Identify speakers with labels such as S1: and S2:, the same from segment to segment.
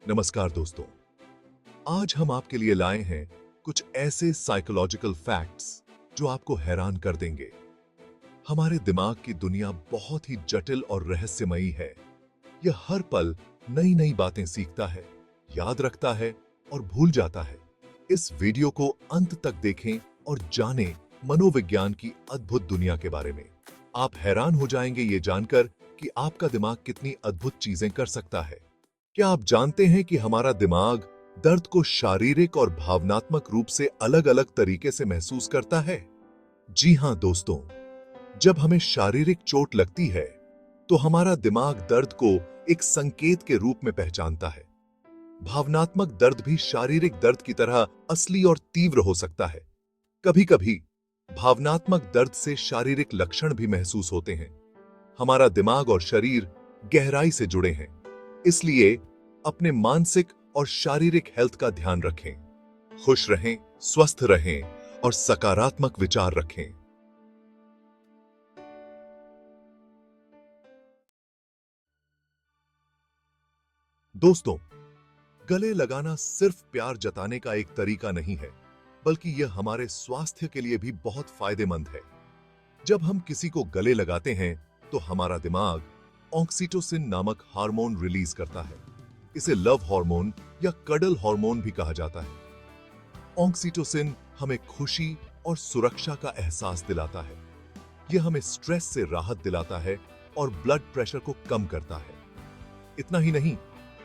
S1: नमस्कार दोस्तों। आज हम आपके लिए लाए हैं कुछ ऐसे साइकोलॉजिकल फैक्ट्स जो आपको हैरान कर देंगे। हमारे दिमाग की दुनिया बहुत ही जटिल और रहस्यमयी है। यह हर पल नई नई बातें सीखता है, याद रखता है और भूल जाता है। इस वीडियो को अंत तक देखें और जानें मनोविज्ञान की अद्भुत दुनिया के बारे में। आप हैरान हो जाएंगे ये जानकर कि आपका दिमाग कितनी अद्भुत चीजें कर सकता है। क्या आप जानते हैं कि हमारा दिमाग दर्द को शारीरिक और भावनात्मक रूप से अलग-अलग तरीके से महसूस करता है? जी हां दोस्तों, जब हमें शारीरिक चोट लगती है, तो हमारा दिमाग दर्द को एक संकेत के रूप में पहचानता है। भावनात्मक दर्द भी शारीरिक दर्द की तरह असली और तीव्र हो सकता है। कभी-कभी भावनात्मक दर्द से शारीरिक लक्षण भी महसूस होते हैं। हमारा दिमाग और शरीर गहराई से जुड़े हैं, इसलिए अपने मानसिक और शारीरिक हेल्थ का ध्यान रखें। खुश रहें, स्वस्थ रहें और सकारात्मक विचार रखें। दोस्तों, गले लगाना सिर्फ प्यार जताने का एक तरीका नहीं है, बल्कि यह हमारे स्वास्थ्य के लिए भी बहुत फायदेमंद है। जब हम किसी को गले लगाते हैं, तो हमारा दिमाग ऑक्सीटोसिन नामक हार्मोन रिलीज करता है। इसे लव हार्मोन या कडल हार्मोन भी कहा जाता है। ऑक्सीटोसिन हमें खुशी और सुरक्षा का एहसास दिलाता है। यह हमें स्ट्रेस से राहत दिलाता है और ब्लड प्रेशर को कम करता है। इतना ही नहीं,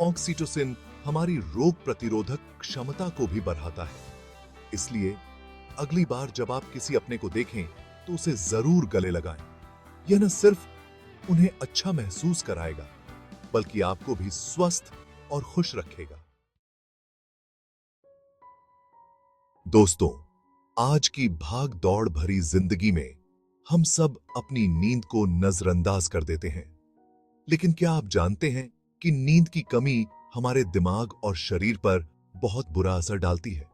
S1: ऑक्सीटोसिन हमारी रोग प्रतिरोधक क्षमता को भी बढ़ाता है। इसलिए अगली बार जब आप किसी अपने को देखें, तो उसे जरूर गले लगाएं। यह न सिर्फ उन्हें अच्छा महसूस कराएगा, बल्कि आपको भी स्वस्थ और खुश रखेगा। दोस्तों, आज की भाग दौड़ भरी जिंदगी में हम सब अपनी नींद को नजरअंदाज कर देते हैं। लेकिन क्या आप जानते हैं कि नींद की कमी हमारे दिमाग और शरीर पर बहुत बुरा असर डालती है?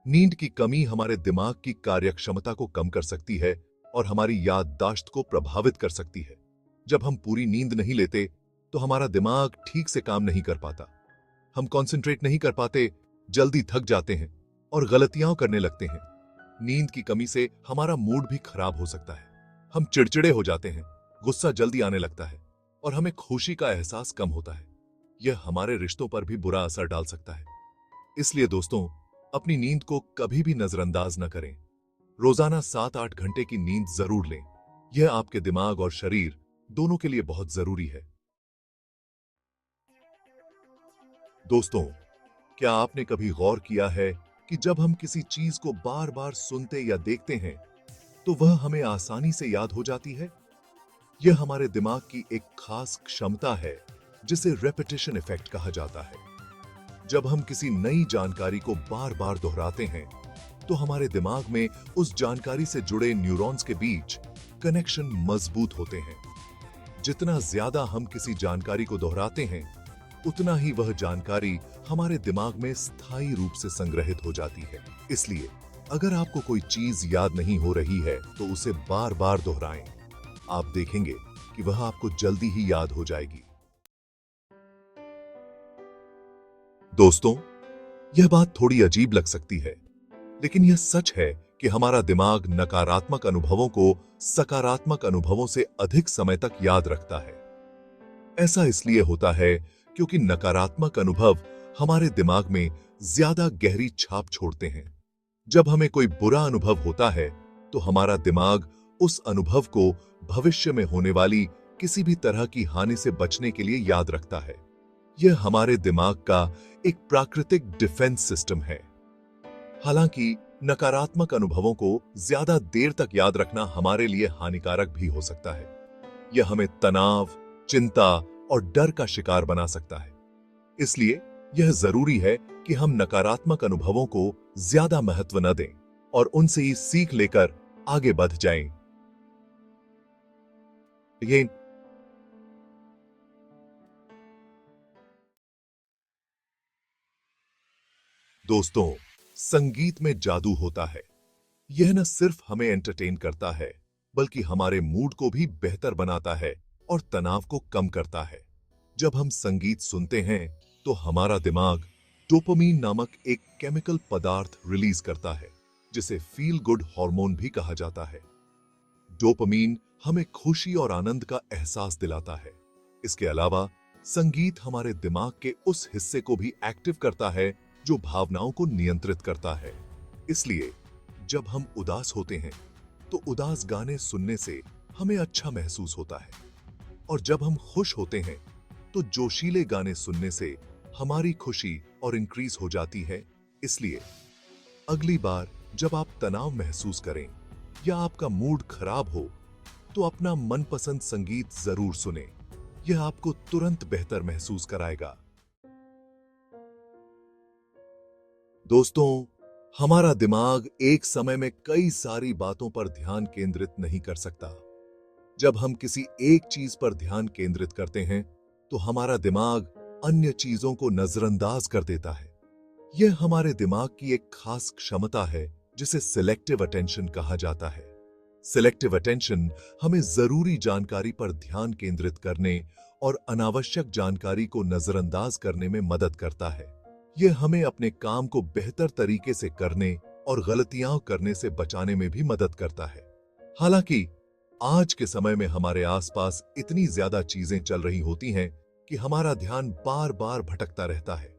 S1: नींद की कमी हमारे दिमाग की कार्यक्षमता को कम कर सकती है और हमारी याददाश्त को प्रभावित कर सकती है। जब हम पूरी नींद नहीं लेते, तो हमारा दिमाग ठीक से काम नहीं कर पाता। हम कंसंट्रेट नहीं कर पाते, जल्दी थक जाते हैं और गलतियां करने लगते हैं। नींद की कमी से हमारा मूड भी खराब हो सकता है। हम चिड़चिड़े हो जाते हैं, गुस्सा जल्दी आने लगता है और हमें खुशी का एहसास कम होता है। यह हमारे रिश्तों पर भी बुरा असर डाल सकता है। इसलिए दोस्तों, अपनी नींद को कभी भी नजरअंदाज न करें। रोजाना 7-8 घंटे की नींद जरूर लें। यह आपके दिमाग और शरीर दोनों के लिए बहुत जरूरी है। दोस्तों, क्या आपने कभी गौर किया है कि जब हम किसी चीज को बार बार सुनते या देखते हैं, तो वह हमें आसानी से याद हो जाती है? यह हमारे दिमाग की एक खास क्षमता है, जिसे रेपिटेशन इफेक्ट कहा जाता है। जब हम किसी नई जानकारी को बार बार दोहराते हैं, तो हमारे दिमाग में उस जानकारी से जुड़े न्यूरॉन्स के बीच कनेक्शन मजबूत होते हैं। जितना ज्यादा हम किसी जानकारी को दोहराते हैं, उतना ही वह जानकारी हमारे दिमाग में स्थायी रूप से संग्रहित हो जाती है। इसलिए अगर आपको कोई चीज याद नहीं हो रही है, तो उसे बार बार दोहराएं। आप देखेंगे कि वह आपको जल्दी ही याद हो जाएगी। दोस्तों, यह बात थोड़ी अजीब लग सकती है, लेकिन यह सच है कि हमारा दिमाग नकारात्मक अनुभवों को सकारात्मक अनुभवों से अधिक समय तक याद रखता है। ऐसा इसलिए होता है क्योंकि नकारात्मक अनुभव हमारे दिमाग में ज्यादा गहरी छाप छोड़ते हैं। जब हमें कोई बुरा अनुभव होता है, तो हमारा दिमाग उस अनुभव को भविष्य में होने वाली किसी भी तरह की हानि से बचने के लिए याद रखता है। यह हमारे दिमाग का एक प्राकृतिक डिफेंस सिस्टम है। हालांकि नकारात्मक अनुभवों को ज्यादा देर तक याद रखना हमारे लिए हानिकारक भी हो सकता है। यह हमें तनाव, चिंता और डर का शिकार बना सकता है। इसलिए यह जरूरी है कि हम नकारात्मक अनुभवों को ज्यादा महत्व न दें और उनसे ही सीख लेकर आगे बढ़ जाएं। ये दोस्तों, संगीत में जादू होता है। यह न सिर्फ हमें एंटरटेन करता है, बल्कि हमारे मूड को भी बेहतर बनाता है और तनाव को कम करता है। जब हम संगीत सुनते हैं तो हमारा दिमाग डोपामीन नामक एक केमिकल पदार्थ रिलीज करता है, जिसे फील गुड हार्मोन भी कहा जाता है। डोपामीन हमें खुशी और आनंद का एहसास दिलाता है। इसके अलावा संगीत हमारे दिमाग के उस हिस्से को भी एक्टिव करता है जो भावनाओं को नियंत्रित करता है। इसलिए जब हम उदास होते हैं तो उदास गाने सुनने से हमें अच्छा महसूस होता है, और जब हम खुश होते हैं तो जोशीले गाने सुनने से हमारी खुशी और इंक्रीज हो जाती है। इसलिए अगली बार जब आप तनाव महसूस करें या आपका मूड खराब हो तो अपना मनपसंद संगीत जरूर सुनें। यह आपको तुरंत बेहतर महसूस कराएगा। दोस्तों, हमारा दिमाग एक समय में कई सारी बातों पर ध्यान केंद्रित नहीं कर सकता। जब हम किसी एक चीज पर ध्यान केंद्रित करते हैं तो हमारा दिमाग अन्य चीजों को नजरअंदाज कर देता है। यह हमारे दिमाग की एक खास क्षमता है जिसे सिलेक्टिव अटेंशन कहा जाता है। सिलेक्टिव अटेंशन हमें जरूरी जानकारी पर ध्यान केंद्रित करने और अनावश्यक जानकारी को नजरअंदाज करने में मदद करता है। यह हमें अपने काम को बेहतर तरीके से करने और गलतियां करने से बचाने में भी मदद करता है। हालांकि आज के समय में हमारे आसपास इतनी ज्यादा चीजें चल रही होती हैं कि हमारा ध्यान बार बार भटकता रहता है।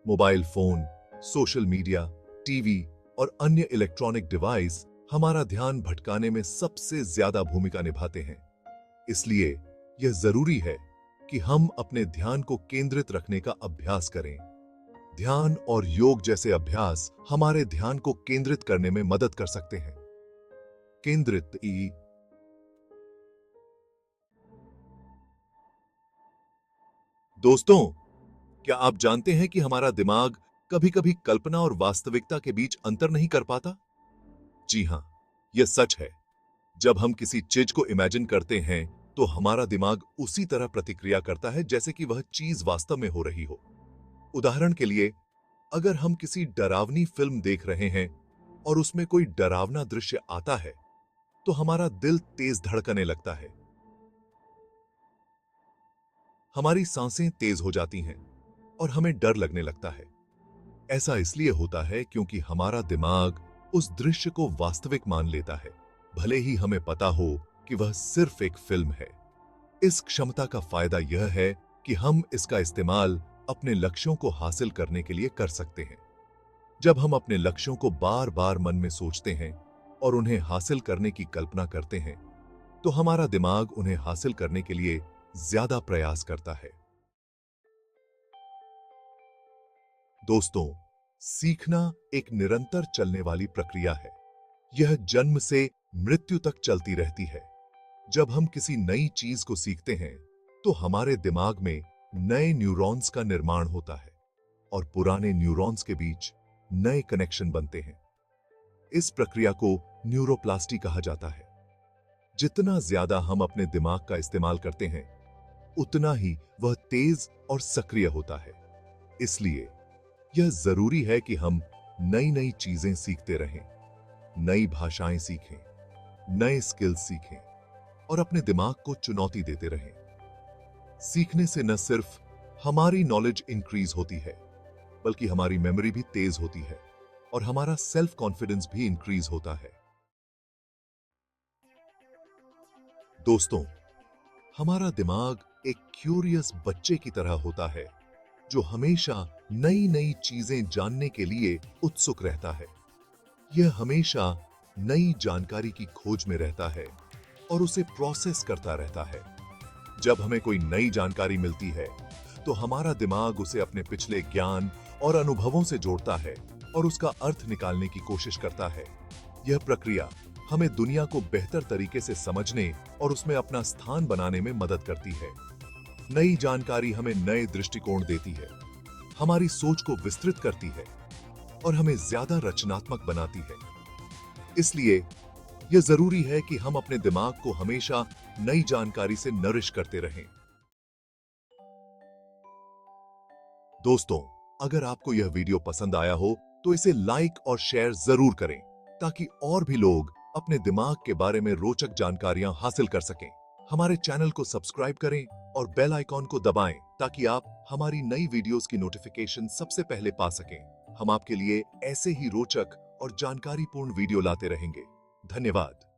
S1: Mobile phone, social media, TV और अन्य इलेक्ट्रॉनिक डिवाइस हमारा ध्यान भटकाने में सबसे ज्यादा भूमिका निभाते हैं। इसलिए यह जरूरी है कि हम अपने ध्यान को केंद्रित रखने का अभ्यास करें। ध्यान और योग जैसे अभ्यास हमारे ध्यान को केंद्रित करने में मदद कर सकते हैं। केंद्रित दोस्तों, क्या आप जानते हैं कि हमारा दिमाग कभी-कभी कल्पना और वास्तविकता के बीच अंतर नहीं कर पाता? जी हां, यह सच है। जब हम किसी चीज को इमेजिन करते हैं तो हमारा दिमाग उसी तरह प्रतिक्रिया करता है जैसे कि वह चीज वास्तव में हो रही हो। उदाहरण के लिए, अगर हम किसी डरावनी फिल्म देख रहे हैं और उसमें कोई डरावना दृश्य आता है तो हमारा दिल तेज धड़कने लगता है, हमारी सांसें तेज हो जाती हैं और हमें डर लगने लगता है। ऐसा इसलिए होता है क्योंकि हमारा दिमाग उस दृश्य को वास्तविक मान लेता है, भले ही हमें पता हो कि वह सिर्फ एक फिल्म है। इस क्षमता का फायदा यह है कि हम इसका इस्तेमाल अपने लक्ष्यों को हासिल करने के लिए कर सकते हैं। जब हम अपने लक्ष्यों को बार बार मन में सोचते हैं और उन्हें हासिल करने की कल्पना करते हैं तो हमारा दिमाग उन्हें हासिल करने के लिए ज्यादा प्रयास करता है। दोस्तों, सीखना एक निरंतर चलने वाली प्रक्रिया है। यह जन्म से मृत्यु तक चलती रहती है। जब हम किसी नई चीज को सीखते हैं तो हमारे दिमाग में नए न्यूरॉन्स का निर्माण होता है और पुराने न्यूरॉन्स के बीच नए कनेक्शन बनते हैं। इस प्रक्रिया को न्यूरोप्लास्टी कहा जाता है। जितना ज्यादा हम अपने दिमाग का इस्तेमाल करते हैं उतना ही वह तेज और सक्रिय होता है। इसलिए यह जरूरी है कि हम नई नई चीजें सीखते रहें, नई भाषाएं सीखें, नए स्किल्स सीखें और अपने दिमाग को चुनौती देते रहें। सीखने से न सिर्फ हमारी नॉलेज इंक्रीज होती है, बल्कि हमारी मेमोरी भी तेज होती है और हमारा सेल्फ कॉन्फिडेंस भी इंक्रीज होता है। दोस्तों, हमारा दिमाग एक क्यूरियस बच्चे की तरह होता है जो हमेशा नई नई चीजें जानने के लिए उत्सुक रहता है। यह हमेशा नई जानकारी की खोज में रहता है और उसे प्रोसेस करता रहता है। जब हमें कोई नई जानकारी मिलती है तो हमारा दिमाग उसे अपने पिछले ज्ञान और अनुभवों से जोड़ता है और उसका अर्थ निकालने की कोशिश करता है। यह प्रक्रिया हमें दुनिया को बेहतर तरीके से समझने और उसमें अपना स्थान बनाने में मदद करती है। नई जानकारी हमें नए दृष्टिकोण देती है, हमारी सोच को विस्तृत करती है और हमें ज्यादा रचनात्मक बनाती है। इसलिए यह जरूरी है कि हम अपने दिमाग को हमेशा नई जानकारी से नरिश करते रहें। दोस्तों, अगर आपको यह वीडियो पसंद आया हो तो इसे लाइक और शेयर जरूर करें ताकि और भी लोग अपने दिमाग के बारे में रोचक जानकारियां हासिल कर सकें। हमारे चैनल को सब्सक्राइब करें और बेल आइकॉन को दबाएं ताकि आप हमारी नई वीडियोस की नोटिफिकेशन सबसे पहले पा सकें। हम आपके लिए ऐसे ही रोचक और जानकारीपूर्ण वीडियो लाते रहेंगे। धन्यवाद।